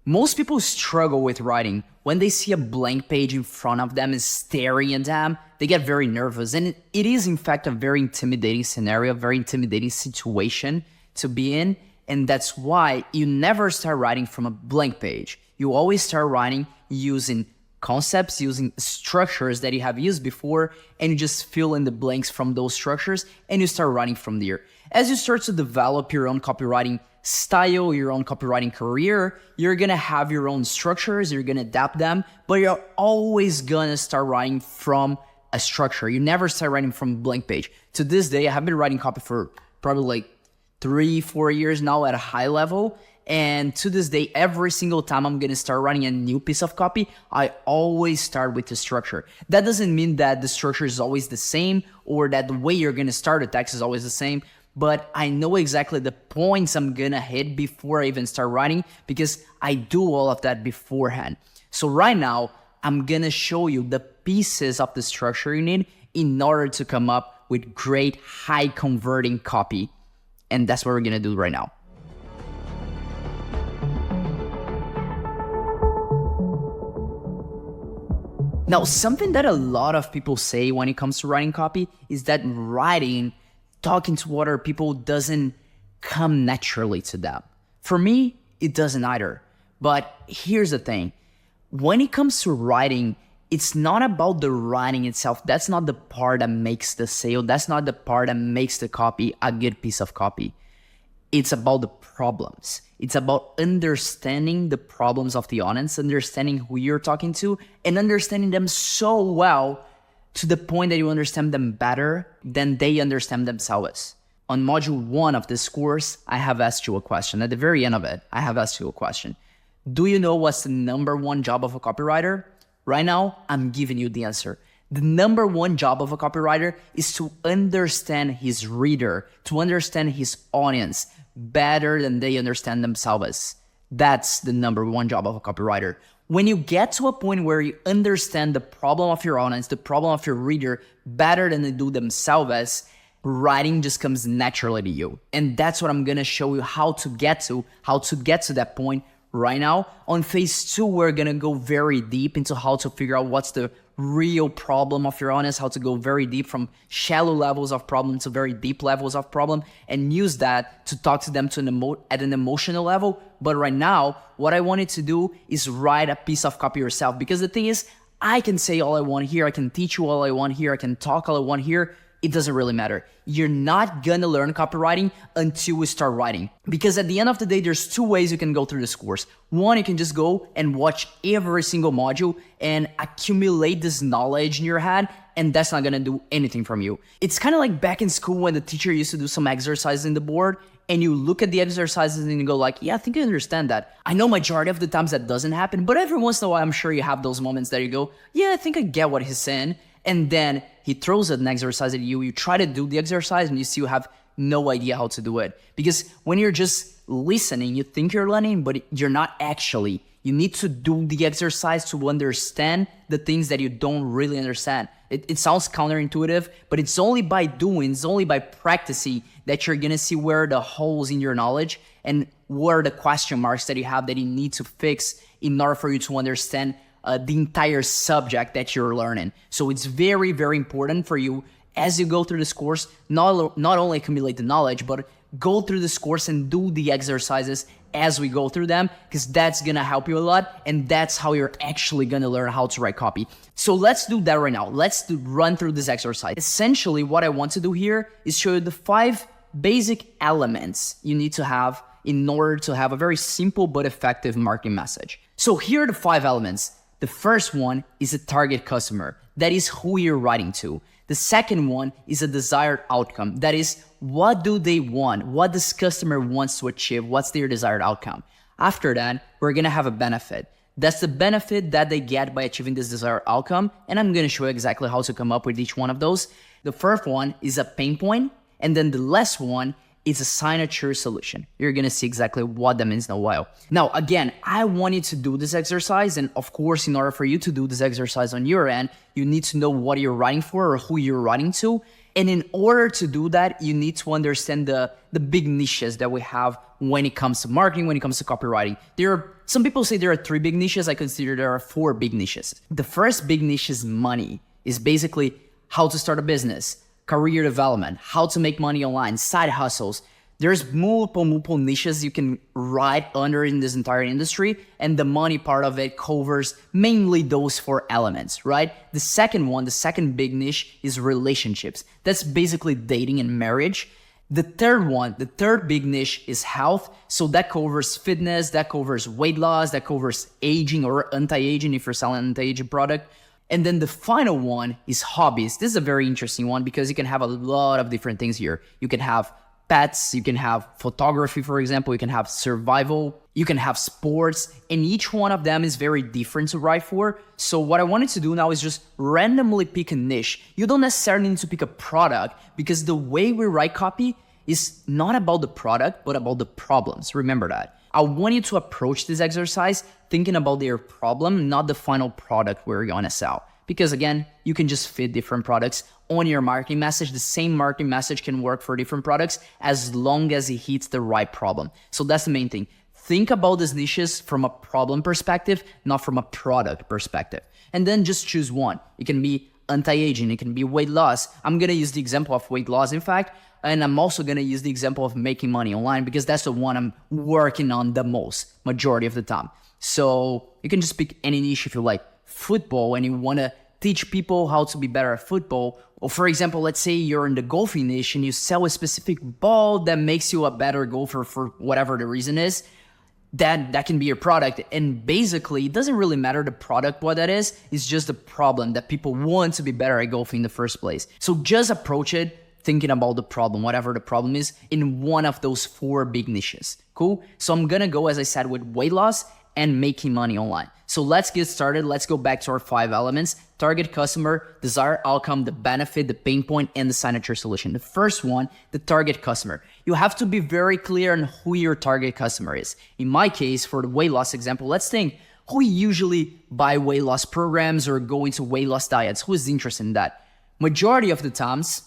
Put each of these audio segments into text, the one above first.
Most people struggle with writing. When they see a blank page in front of them and staring at them, they get very nervous. And it is, in fact, a very intimidating scenario, a very intimidating situation to be in. And that's why you never start writing from a blank page. You always start writing using concepts, using structures that you have used before, and you just fill in the blanks from those structures, and you start writing from there. As you start to develop your own copywriting style, your own copywriting career, you're gonna have your own structures, you're gonna adapt them, but you're always gonna start writing from a structure. You never start writing from a blank page. To this day, I have been writing copy for probably like 3-4 years now at a high level. And to this day, every single time I'm gonna start writing a new piece of copy, I always start with the structure. That doesn't mean that the structure is always the same or that the way you're gonna start a text is always the same, but I know exactly the points I'm gonna hit before I even start writing because I do all of that beforehand. So right now, I'm gonna show you the pieces of the structure you need in order to come up with great high converting copy. And that's what we're gonna do right now. Now, something that a lot of people say when it comes to writing copy is that writing, talking to other people doesn't come naturally to them. For me, it doesn't either. But here's the thing. When it comes to writing, it's not about the writing itself. That's not the part that makes the sale. That's not the part that makes the copy a good piece of copy. It's about the problems. It's about understanding the problems of the audience, understanding who you're talking to, and understanding them so well to the point that you understand them better than they understand themselves. On module 1 of this course, I have asked you a question. At the very end of it, I have asked you a question. Do you know what's the number one job of a copywriter? Right now, I'm giving you the answer. The number one job of a copywriter is to understand his reader, to understand his audience better than they understand themselves. That's the number one job of a copywriter. When you get to a point where you understand the problem of your audience, the problem of your reader better than they do themselves, writing just comes naturally to you. And that's what I'm gonna show you how to get to that point right now. On phase 2, we're gonna go very deep into how to figure out what's the real problem of your audience, how to go very deep from shallow levels of problem to very deep levels of problem, and use that to talk to them at an emotional level. But right now, what I wanted to do is write a piece of copy yourself, because the thing is, I can say all I want here, I can teach you all I want here, I can talk all I want here. It doesn't really matter. You're not gonna learn copywriting until we start writing. Because at the end of the day, there's 2 ways you can go through this course. One, you can just go and watch every single module and accumulate this knowledge in your head, and that's not gonna do anything from you. It's kind of like back in school when the teacher used to do some exercises in the board, and you look at the exercises and you go like, yeah, I think I understand that. I know majority of the times that doesn't happen, but every once in a while, I'm sure you have those moments that you go, yeah, I think I get what he's saying. And then he throws an exercise at you, you try to do the exercise and you still have no idea how to do it. Because when you're just listening, you think you're learning, but you're not actually. You need to do the exercise to understand the things that you don't really understand. It sounds counterintuitive, but it's only by doing, it's only by practicing that you're gonna see where are the holes in your knowledge and what are the question marks that you have that you need to fix in order for you to understand the entire subject that you're learning. So it's very, very important for you as you go through this course, not only accumulate the knowledge, but go through this course and do the exercises as we go through them, because that's gonna help you a lot, and that's how you're actually gonna learn how to write copy. So let's do that right now. Let's run through this exercise. Essentially, what I want to do here is show you the 5 basic elements you need to have in order to have a very simple but effective marketing message. So here are the 5 elements. The first one is a target customer. That is who you're writing to. The second one is a desired outcome. That is, what do they want? What this customer wants to achieve? What's their desired outcome? After that, we're gonna have a benefit. That's the benefit that they get by achieving this desired outcome. And I'm gonna show you exactly how to come up with each one of those. The first one is a pain point. And then the last one is a signature solution. You're gonna see exactly what that means in a while. Now, again, I want you to do this exercise. And of course, in order for you to do this exercise on your end, you need to know what you're writing for or who you're writing to. And in order to do that, you need to understand the big niches that we have when it comes to marketing, when it comes to copywriting. Some people say there are 3 big niches. I consider there are 4 big niches. The first big niche is money. Is basically how to start a business, career development, how to make money online, side hustles. There's multiple niches you can ride under in this entire industry, and the money part of it covers mainly those 4 elements, right? The second big niche is relationships. That's basically dating and marriage. The third big niche is health. So that covers fitness, that covers weight loss, that covers aging or anti-aging if you're selling an anti-aging product. And then the final one is hobbies. This is a very interesting one because you can have a lot of different things here. You can have pets, you can have photography, for example, you can have survival, you can have sports, and each one of them is very different to write for. So what I wanted to do now is just randomly pick a niche. You don't necessarily need to pick a product because the way we write copy is not about the product, but about the problems. Remember that. I want you to approach this exercise thinking about their problem, not the final product we're gonna sell. Because again, you can just fit different products on your marketing message. The same marketing message can work for different products as long as it hits the right problem. So that's the main thing. Think about these niches from a problem perspective, not from a product perspective. And then just choose one. It can be anti-aging, it can be weight loss. I'm gonna use the example of weight loss, in fact, and I'm also gonna use the example of making money online because that's the one I'm working on the most, majority of the time. So you can just pick any niche if you like. Football and you want to teach people how to be better at football. Or for example, let's say you're in the golfing niche and you sell a specific ball that makes you a better golfer for whatever the reason is. That can be your product. And basically, it doesn't really matter the product, what that is. It's just a problem that people want to be better at golfing in the first place. So just approach it thinking about the problem, whatever the problem is, in one of those 4 big niches. Cool? So I'm going to go, as I said, with weight loss and making money online. So let's get started. Let's go back to our 5 elements: target customer, desired outcome, the benefit, the pain point, and the signature solution. The first one, the target customer. You have to be very clear on who your target customer is. In my case, for the weight loss example, let's think who usually buy weight loss programs or go into weight loss diets. Who is interested in that? Majority of the times,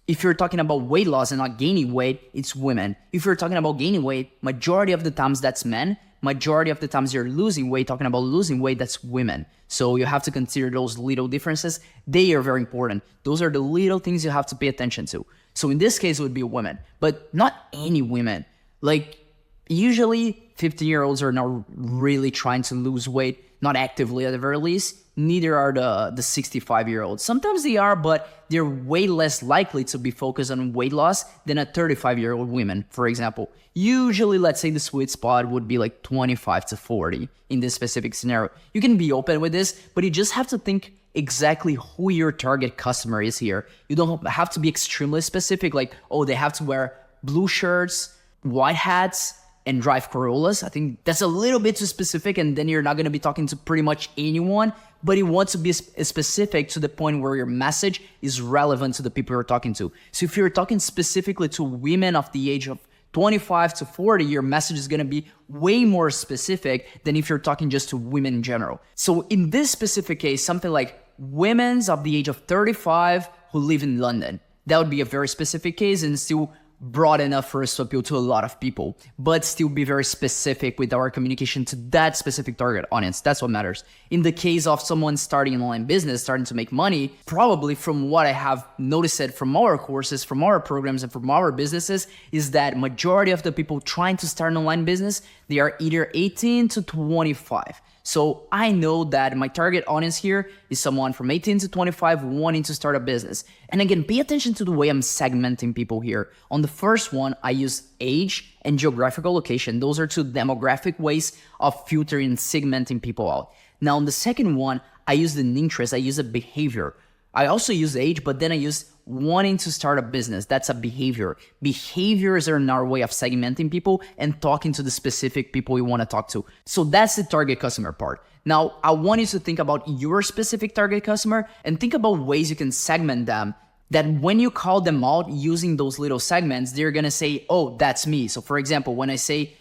if you're talking about weight loss and not gaining weight, it's women. If you're talking about gaining weight, majority of the times that's men. Majority of the times you're losing weight, talking about losing weight, that's women. So you have to consider those little differences. They are very important. Those are the little things you have to pay attention to. So in this case, it would be women, but not any women. Like usually 15-year-olds are not really trying to lose weight, not actively at the very least. Neither are the 65-year-olds. Sometimes they are, but they're way less likely to be focused on weight loss than a 35-year-old women, for example. Usually, let's say the sweet spot would be like 25 to 40 in this specific scenario. You can be open with this, but you just have to think exactly who your target customer is here. You don't have to be extremely specific, like, oh, they have to wear blue shirts, white hats, and drive Corollas. I think that's a little bit too specific, and then you're not going to be talking to pretty much anyone, but you want to be specific to the point where your message is relevant to the people you're talking to. So if you're talking specifically to women of the age of 25 to 40, your message is going to be way more specific than if you're talking just to women in general. So in this specific case, something like women's of the age of 35 who live in London, that would be a very specific case and still broad enough for us to appeal to a lot of people, but still be very specific with our communication to that specific target audience. That's what matters. In the case of someone starting an online business, starting to make money, probably from what I have noticed from our courses, from our programs, and from our businesses, is that majority of the people trying to start an online business, they are either 18 to 25. So I know that my target audience here is someone from 18 to 25 wanting to start a business. And again, pay attention to the way I'm segmenting people here. On the first one, I use age and geographical location. Those are 2 demographic ways of filtering and segmenting people out. Now, on the second one, I use an interest, I use a behavior. I also use age, but then I use wanting to start a business. That's a behavior. Behaviors are another way of segmenting people and talking to the specific people you want to talk to. So that's the target customer part. Now, I want you to think about your specific target customer and think about ways you can segment them that when you call them out using those little segments, they're going to say, oh, that's me. So for example, when I say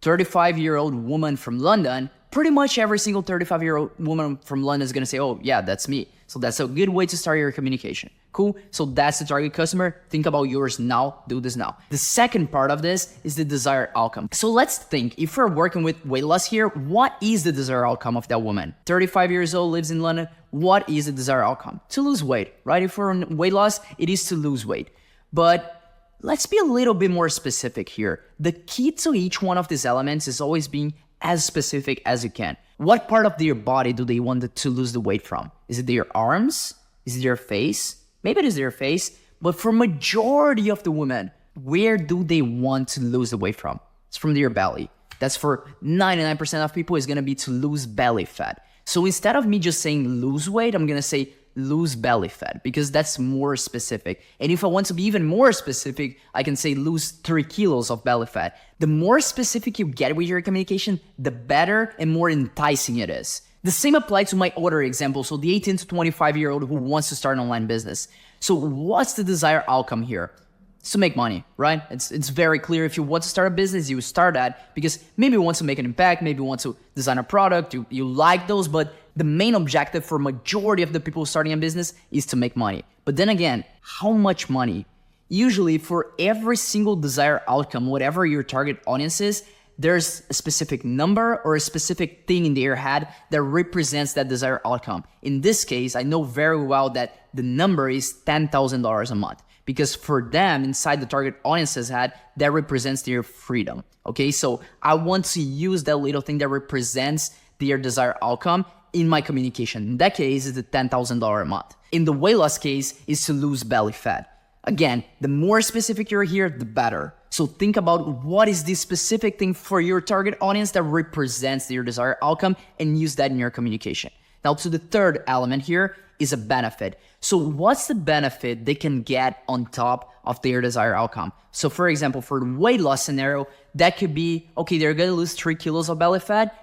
35-year-old woman from London, pretty much every single 35-year-old woman from London is going to say, oh, yeah, that's me. So that's a good way to start your communication. Cool. So that's the target customer. Think about yours now. Do this now. The second part of this is the desired outcome. So let's think, if we're working with weight loss here, what is the desired outcome of that woman? 35 years old, lives in London. What is the desired outcome? To lose weight, right? If we're on weight loss, it is to lose weight. But let's be a little bit more specific here. The key to each one of these elements is always being as specific as you can. What part of their body do they want to lose the weight from? Is it their arms? Is it their face? Maybe it is their face, but for majority of the women, where do they want to lose the weight from? It's from their belly. That's for 99% of people is gonna be to lose belly fat. So instead of me just saying lose weight, I'm gonna say lose belly fat because that's more specific. And if I want to be even more specific, I can say lose 3 kilos of belly fat. The more specific you get with your communication, the better and more enticing it is. The same applies to my other example, so the 18 to 25-year-old who wants to start an online business. So what's the desired outcome here? It's to make money, right? It's very clear. If you want to start a business, you start that because maybe you want to make an impact, maybe you want to design a product, you like those, but the main objective for majority of the people starting a business is to make money. But then again, how much money? Usually for every single desired outcome, whatever your target audience is, there's a specific number or a specific thing in their head that represents that desired outcome. In this case, I know very well that the number is $10,000 a month because for them, inside the target audience's head, that represents their freedom. Okay, so I want to use that little thing that represents their desired outcome in my communication. In that case, it's the $10,000 a month. In the weight loss case, is to lose belly fat. Again, the more specific you're here, the better. So think about what is the specific thing for your target audience that represents your desired outcome and use that in your communication. Now to the third element here is a benefit. So what's the benefit they can get on top of their desired outcome? So for example, for the weight loss scenario, that could be, okay, they're gonna lose 3 kilos of belly fat,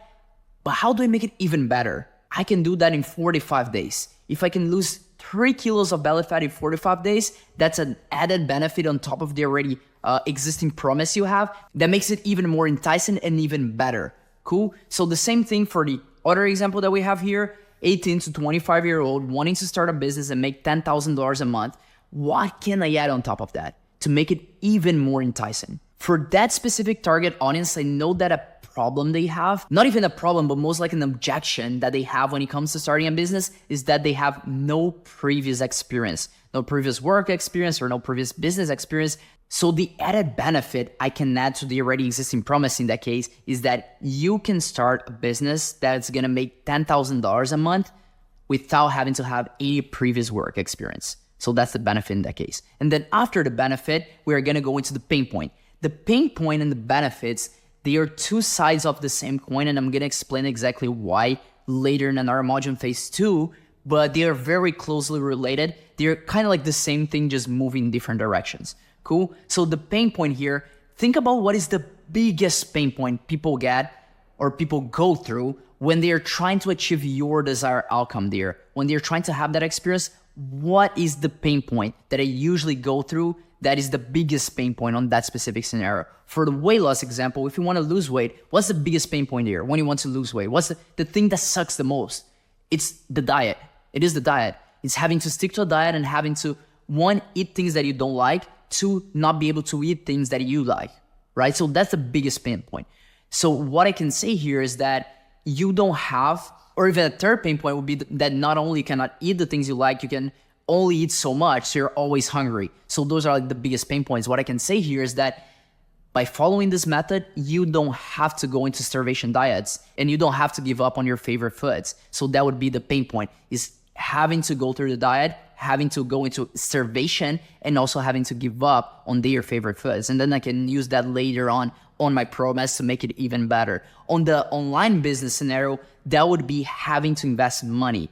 but how do I make it even better? I can do that in 45 days. If I can lose 3 kilos of belly fat in 45 days, that's an added benefit on top of the already existing promise you have that makes it even more enticing and even better. Cool? So the same thing for the other example that we have here, 18 to 25-year-old wanting to start a business and make $10,000 a month. What can I add on top of that to make it even more enticing? For that specific target audience, I know that a problem they have, not even a problem, but most like an objection that they have when it comes to starting a business is that they have no previous experience, no previous work experience or no previous business experience. So the added benefit I can add to the already existing promise in that case is that you can start a business that's gonna make $10,000 a month without having to have any previous work experience. So that's the benefit in that case. And then after the benefit, we are gonna go into the pain point. The pain point and the benefits, they are two sides of the same coin, and I'm gonna explain exactly why later in our module phase 2, but they are very closely related. They're kind of like the same thing, just moving in different directions. Cool? So the pain point here, think about what is the biggest pain point people get or people go through when they are trying to achieve your desired outcome there. When they're trying to have that experience, what is the pain point that I usually go through that is the biggest pain point on that specific scenario? For the weight loss example, if you want to lose weight, what's the biggest pain point here when you want to lose weight? What's the thing that sucks the most? It's the diet. It is the diet. It's having to stick to a diet and having to, one, eat things that you don't like, two, not be able to eat things that you like, right? So that's the biggest pain point. So what I can say here is that you don't have, or even a third pain point would be that not only cannot eat the things you like, you can only eat so much, so you're always hungry. So those are like the biggest pain points. What I can say here is that by following this method, you don't have to go into starvation diets and you don't have to give up on your favorite foods. So that would be the pain point, is having to go through the diet, having to go into starvation, and also having to give up on their favorite foods. And then I can use that later on my promise to make it even better. On the online business scenario, that would be having to invest money.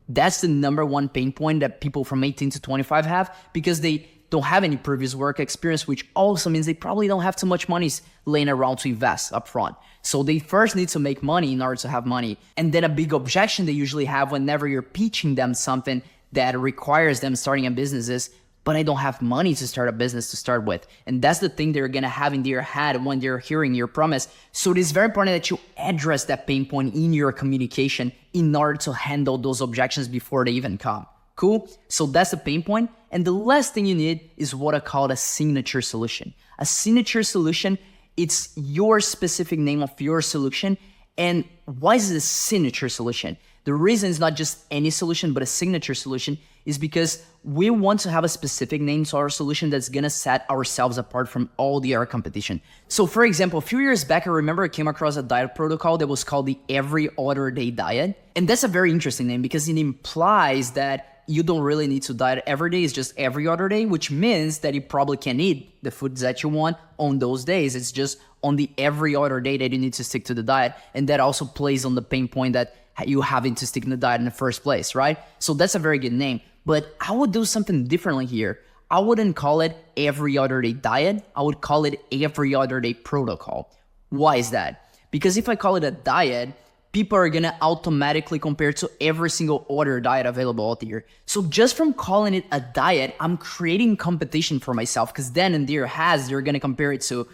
That's the number one pain point that people from 18 to 25 have, because they don't have any previous work experience, which also means they probably don't have too much money laying around to invest upfront. So they first need to make money in order to have money. And then a big objection they usually have whenever you're pitching them something that requires them starting a business is, but I don't have money to start a business to start with. And that's the thing they're gonna have in their head when they're hearing your promise. So it is very important that you address that pain point in your communication in order to handle those objections before they even come. Cool? So that's the pain point. And the last thing you need is what I call a signature solution. A signature solution, it's your specific name of your solution. And why is it a signature solution? The reason it's not just any solution, but a signature solution is because we want to have a specific name to our solution that's gonna set ourselves apart from all the other competition. So for example, a few years back, I remember I came across a diet protocol that was called the Every Other Day Diet. And that's a very interesting name because it implies that you don't really need to diet every day, it's just every other day, which means that you probably can eat the foods that you want on those days. It's just on the every other day that you need to stick to the diet. And that also plays on the pain point that you having to stick in the diet in the first place, right? So that's a very good name. But I would do something differently here. I wouldn't call it Every Other Day Diet. I would call it Every Other Day Protocol. Why is that? Because if I call it a diet, people are gonna automatically compare to every single other diet available out there. So just from calling it a diet, I'm creating competition for myself, because then in their heads, they're gonna compare it to,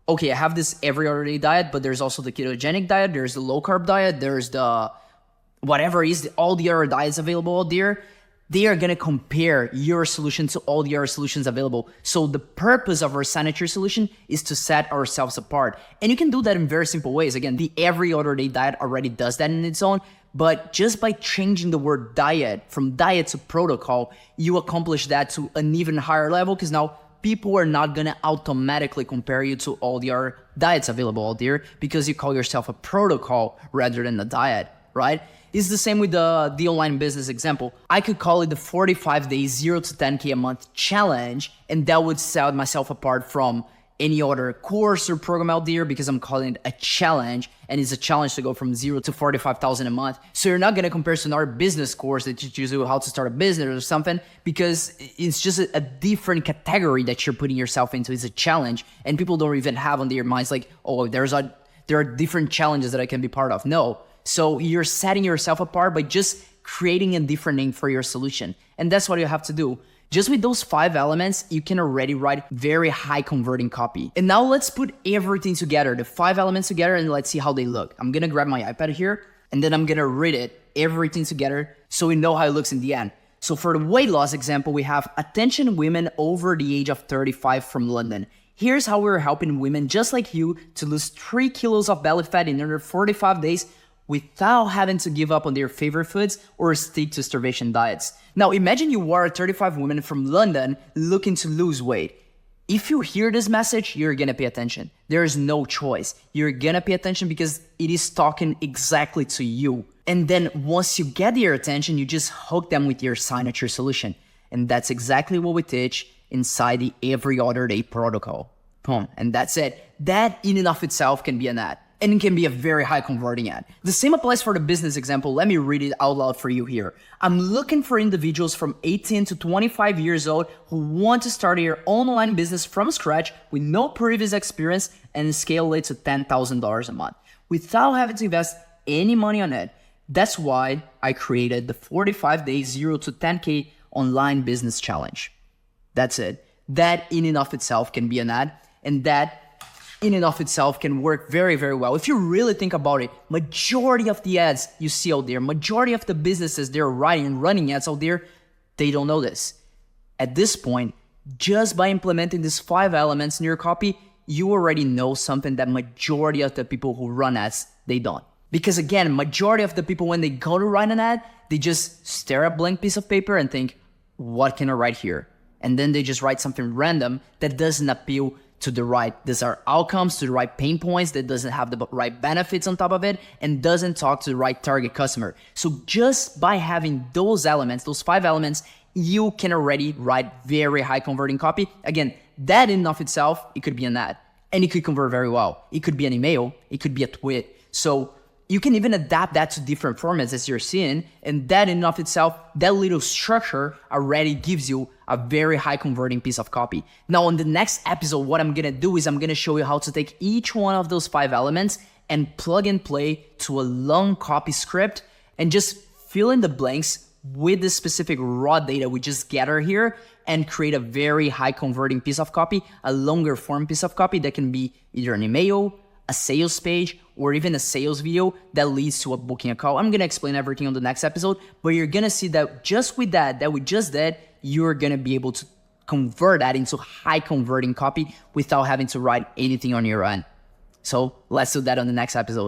okay, I have this every other day diet, but there's also the ketogenic diet, there's the low carb diet, there's the whatever is all the other diets available out there. They are going to compare your solution to all the other solutions available. So the purpose of our signature solution is to set ourselves apart. And you can do that in very simple ways. Again, the Every Other Day Diet already does that in its own, but just by changing the word diet from diet to protocol, you accomplish that to an even higher level, because now people are not going to automatically compare you to all the other diets available out there because you call yourself a protocol rather than a diet, right? It's the same with the online business example. I could call it the 45 days 0 to 10K a month challenge, and that would set myself apart from any other course or program out there because I'm calling it a challenge, and it's a challenge to go from 0 to 45,000 a month. So you're not gonna compare to another business course that teaches you how to start a business or something, because it's just a different category that you're putting yourself into. It's a challenge, and people don't even have on their minds like, oh, there are different challenges that I can be part of. No. So you're setting yourself apart by just creating a different name for your solution. And that's what you have to do. Just with those 5 elements, you can already write very high converting copy. And now let's put everything together, the 5 elements together, and let's see how they look. I'm gonna grab my iPad here, and then I'm gonna read it, everything together, so we know how it looks in the end. So for the weight loss example, we have attention women over the age of 35 from London. Here's how we're helping women just like you to lose 3 kilos of belly fat in under 45 days without having to give up on their favorite foods or stick to starvation diets. Now imagine you are a 35 woman from London looking to lose weight. If you hear this message, you're gonna pay attention. There is no choice. You're gonna pay attention because it is talking exactly to you. And then once you get their attention, you just hook them with your signature solution. And that's exactly what we teach inside the Every Other Day protocol. Boom, and that's it. That in and of itself can be an ad. And it can be a very high converting ad. The same applies for the business example. Let me read it out loud for you here. I'm looking for individuals from 18 to 25 years old who want to start their online business from scratch with no previous experience and scale it to $10,000 a month without having to invest any money on it. That's why I created the 45 days 0 to 10K online business challenge. That's it. That in and of itself can be an ad, and that in and of itself can work very, very well. If you really think about it, majority of the ads you see out there, majority of the businesses they're writing and running ads out there, they don't know this. At this point, just by implementing these 5 elements in your copy, you already know something that majority of the people who run ads, they don't. Because again, majority of the people, when they go to write an ad, they just stare at a blank piece of paper and think, what can I write here? And then they just write something random that doesn't appeal to the right desired outcomes, to the right pain points, that doesn't have the right benefits on top of it, and doesn't talk to the right target customer. So just by having those elements, those 5 elements, you can already write very high converting copy. Again, that in and of itself, it could be an ad, and it could convert very well. It could be an email, it could be a tweet. So you can even adapt that to different formats as you're seeing, and that in and of itself, that little structure already gives you a very high converting piece of copy. Now on the next episode, what I'm gonna do is I'm gonna show you how to take each one of those 5 elements and plug and play to a long copy script and just fill in the blanks with the specific raw data we just gather here and create a very high converting piece of copy, a longer form piece of copy that can be either an email, a sales page, or even a sales video that leads to a booking a call. I'm gonna explain everything on the next episode, but you're gonna see that just with that we just did, you're going to be able to convert that into high converting copy without having to write anything on your own. So let's do that on the next episode.